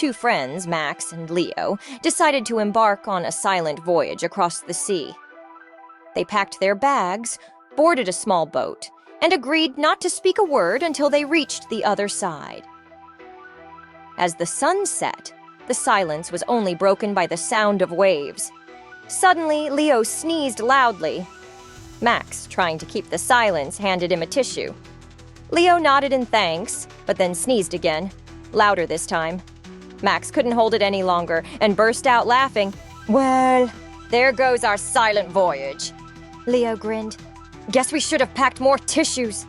two friends, Max and Leo, decided to embark on a silent voyage across the sea. They packed their bags, boarded a small boat, and agreed not to speak a word until they reached the other side. As the sun set, the silence was only broken by the sound of waves. Suddenly, Leo sneezed loudly. Max, trying to keep the silence, handed him a tissue. Leo nodded in thanks, but then sneezed again, louder this time. Max couldn't hold it any longer and burst out laughing. "Well, there goes our silent voyage." Leo grinned. "Guess we should have packed more tissues."